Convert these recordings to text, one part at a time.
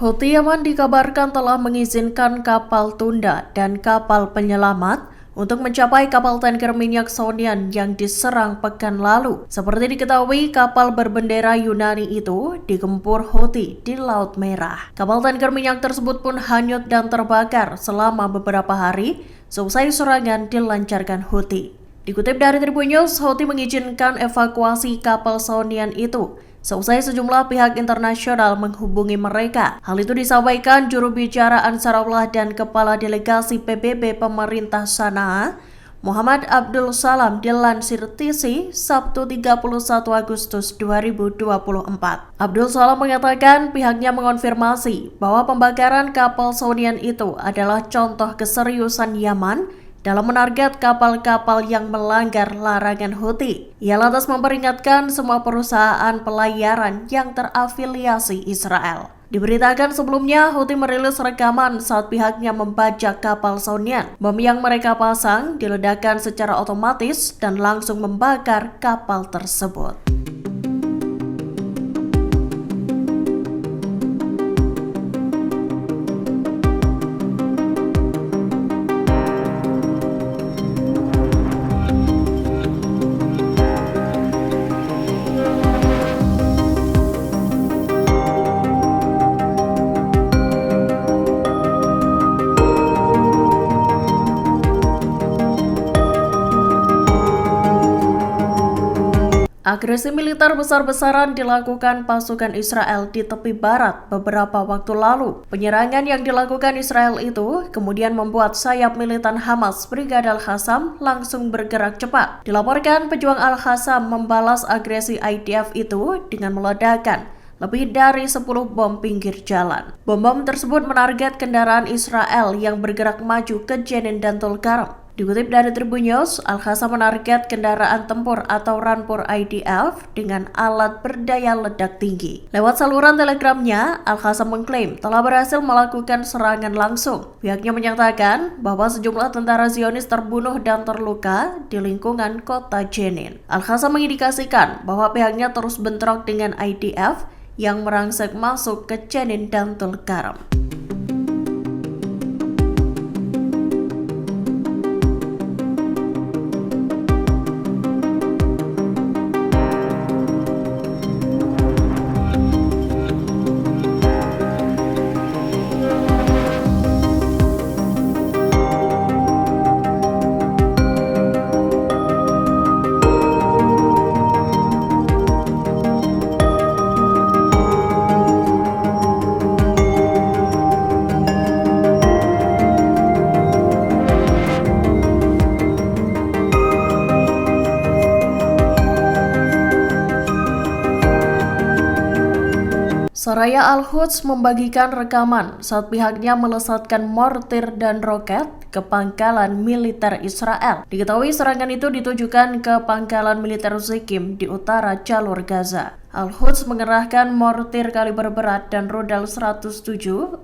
Houthi Yaman dikabarkan telah mengizinkan kapal tunda dan kapal penyelamat untuk mencapai kapal tanker minyak Saunian yang diserang pekan lalu. Seperti diketahui, kapal berbendera Yunani itu digempur Houthi di Laut Merah. Kapal tanker minyak tersebut pun hanyut dan terbakar selama beberapa hari seusai serangan dilancarkan Houthi. Dikutip dari Tribun News, Houthi mengizinkan evakuasi kapal Saunian itu seusai sejumlah pihak internasional menghubungi mereka. Hal itu disampaikan juru bicara Ansarullah dan Kepala Delegasi PBB Pemerintah Sanaa, Muhammad Abdul Salam dilansir TC Sabtu 31 Agustus 2024. Abdul Salam mengatakan pihaknya mengonfirmasi bahwa pembakaran kapal Saunian itu adalah contoh keseriusan Yaman dalam menarget kapal-kapal yang melanggar larangan Houthi. Ia lantas memperingatkan semua perusahaan pelayaran yang terafiliasi Israel. Diberitakan sebelumnya, Houthi merilis rekaman saat pihaknya membajak kapal Saunian. Bom yang mereka pasang diledakkan secara otomatis dan langsung membakar kapal tersebut. Agresi militer besar-besaran dilakukan pasukan Israel di tepi barat beberapa waktu lalu. Penyerangan yang dilakukan Israel itu kemudian membuat sayap militan Hamas Brigade Al-Qassam langsung bergerak cepat. Dilaporkan pejuang Al-Qassam membalas agresi IDF itu dengan meledakkan lebih dari 10 bom pinggir jalan. Bom-bom tersebut menarget kendaraan Israel yang bergerak maju ke Jenin dan Tulkarem. Dikutip dari Tribun News, Al-Qassam menarget kendaraan tempur atau Rampur IDF dengan alat berdaya ledak tinggi. Lewat saluran telegramnya, Al-Qassam mengklaim telah berhasil melakukan serangan langsung. Pihaknya menyatakan bahwa sejumlah tentara Zionis terbunuh dan terluka di lingkungan kota Jenin. Al-Qassam mengindikasikan bahwa pihaknya terus bentrok dengan IDF yang merangsek masuk ke Jenin dan Tulkarem. Saraya Al-Quds membagikan rekaman saat pihaknya melesatkan mortir dan roket ke pangkalan militer Israel. Diketahui serangan itu ditujukan ke pangkalan militer Zikim di utara jalur Gaza. Al-Quds mengerahkan mortir kaliber berat dan rudal 107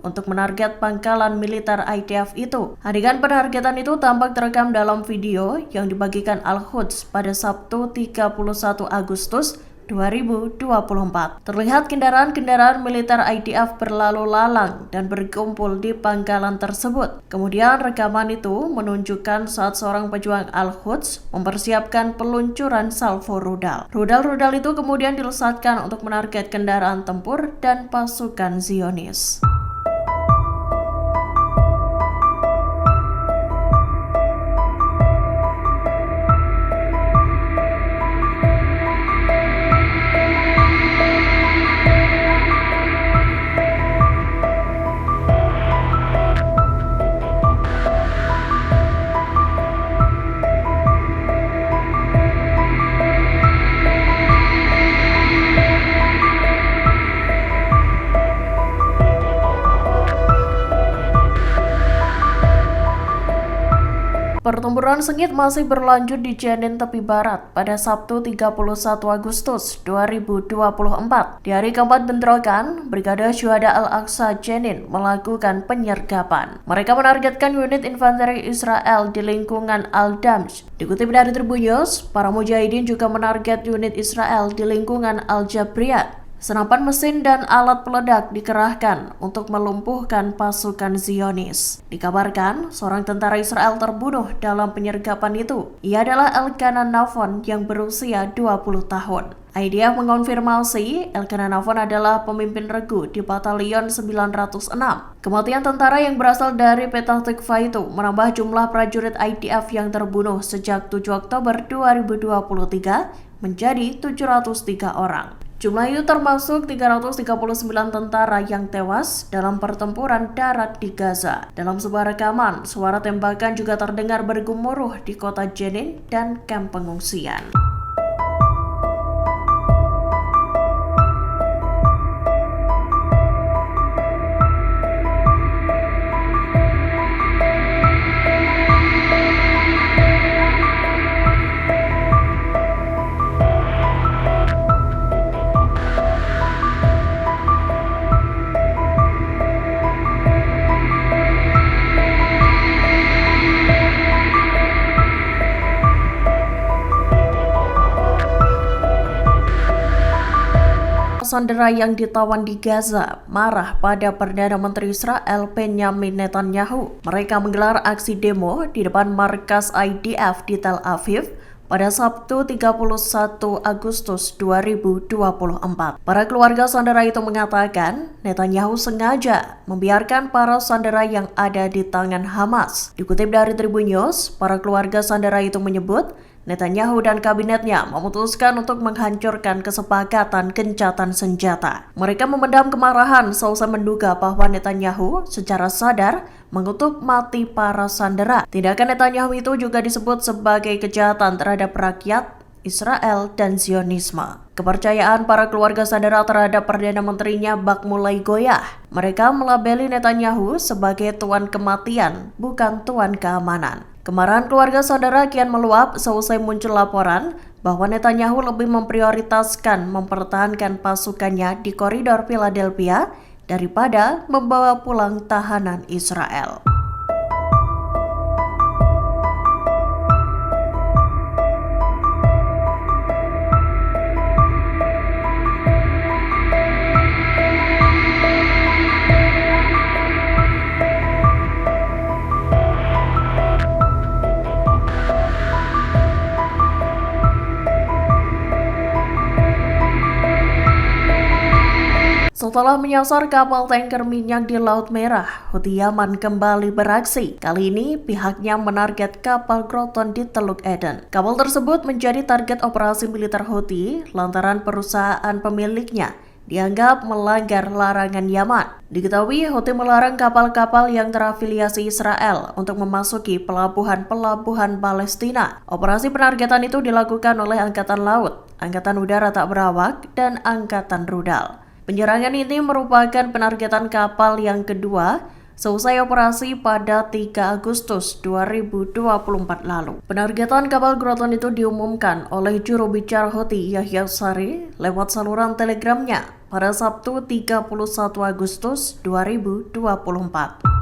untuk menarget pangkalan militer IDF itu. Adegan penargetan itu tampak terekam dalam video yang dibagikan Al-Quds pada Sabtu 31 Agustus 2024. Terlihat kendaraan-kendaraan militer IDF berlalu lalang dan berkumpul di pangkalan tersebut. Kemudian rekaman itu menunjukkan saat seorang pejuang Al-Quds mempersiapkan peluncuran salvo rudal. Rudal-rudal itu kemudian dilesatkan untuk menarget kendaraan tempur dan pasukan Zionis. Pertempuran sengit masih berlanjut di Jenin tepi barat pada Sabtu 31 Agustus 2024. Di hari keempat bentrokan, Brigade Syuhada Al-Aqsa Jenin melakukan penyergapan. Mereka menargetkan unit infanteri Israel di lingkungan Al-Damj. Dikutip dari Tribun News, para mujahidin juga menarget unit Israel di lingkungan Al-Jabriyat. Senapan mesin dan alat peledak dikerahkan untuk melumpuhkan pasukan Zionis. Dikabarkan, seorang tentara Israel terbunuh dalam penyergapan itu. Ia adalah Elkanah Navon yang berusia 20 tahun. IDF mengonfirmasi Elkanah Navon adalah pemimpin regu di Batalion 906. Kematian tentara yang berasal dari Petah Tikva itu menambah jumlah prajurit IDF yang terbunuh sejak 7 Oktober 2023 menjadi 703 orang. Jumlah itu termasuk 339 tentara yang tewas dalam pertempuran darat di Gaza. Dalam sebuah rekaman, suara tembakan juga terdengar bergemuruh di kota Jenin dan kamp pengungsian. Sandera yang ditawan di Gaza marah pada Perdana Menteri Israel Benjamin Netanyahu. Mereka menggelar aksi demo di depan markas IDF di Tel Aviv pada Sabtu 31 Agustus 2024. Para keluarga sandera itu mengatakan Netanyahu sengaja membiarkan para sandera yang ada di tangan Hamas. Dikutip dari Tribun News, para keluarga sandera itu menyebut Netanyahu dan kabinetnya memutuskan untuk menghancurkan kesepakatan gencatan senjata. Mereka memendam kemarahan seusai menduga bahwa Netanyahu secara sadar mengutuk mati para sandera. Tindakan Netanyahu itu juga disebut sebagai kejahatan terhadap rakyat Israel dan Zionisme. Kepercayaan para keluarga sandera terhadap Perdana Menterinya bak mulai goyah. Mereka melabeli Netanyahu sebagai tuan kematian, bukan tuan keamanan. Kemarahan keluarga saudara kian meluap seusai muncul laporan bahwa Netanyahu lebih memprioritaskan mempertahankan pasukannya di koridor Philadelphia daripada membawa pulang tahanan Israel. Setelah menyasar kapal tanker minyak di Laut Merah, Houthi Yaman kembali beraksi. Kali ini pihaknya menarget kapal Groton di Teluk Eden. Kapal tersebut menjadi target operasi militer Houthi lantaran perusahaan pemiliknya dianggap melanggar larangan Yaman. Diketahui Houthi melarang kapal-kapal yang terafiliasi Israel untuk memasuki pelabuhan-pelabuhan Palestina. Operasi penargetan itu dilakukan oleh Angkatan Laut, Angkatan Udara tak berawak, dan Angkatan Rudal. Penyerangan ini merupakan penargetan kapal yang kedua seusai operasi pada 3 Agustus 2024 lalu. Penargetan kapal Groton itu diumumkan oleh juru bicara Houthi Yahya Sari lewat saluran telegramnya pada Sabtu 31 Agustus 2024.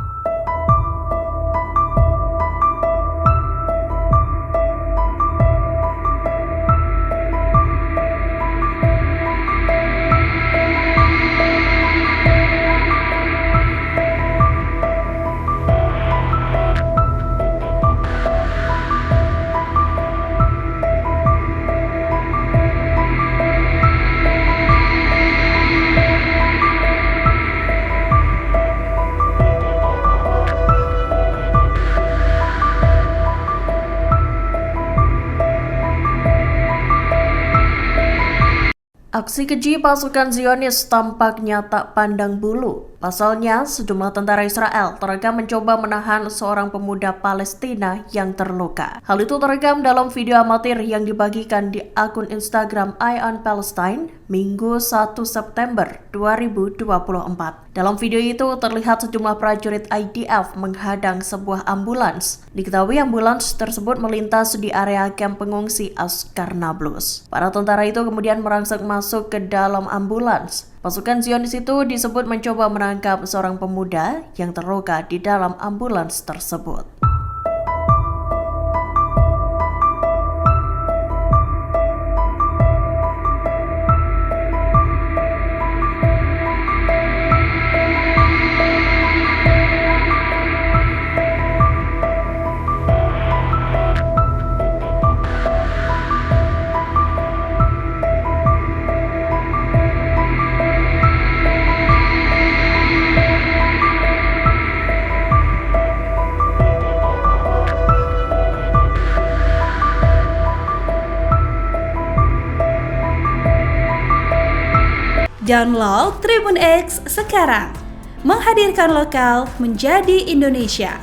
Aksi keji pasukan Zionis tampaknya tak pandang bulu. Pasalnya, sejumlah tentara Israel terekam mencoba menahan seorang pemuda Palestina yang terluka. Hal itu terekam dalam video amatir yang dibagikan di akun Instagram Eye on Palestine Minggu 1 September 2024. Dalam video itu terlihat sejumlah prajurit IDF menghadang sebuah ambulans. Diketahui ambulans tersebut melintas di area kamp pengungsi Askar Nablus. Para tentara itu kemudian merangsek masuk ke dalam ambulans. Pasukan Zionis itu disebut mencoba menangkap seorang pemuda yang terluka di dalam ambulans tersebut. Download Tribun X sekarang. Menghadirkan lokal menjadi Indonesia.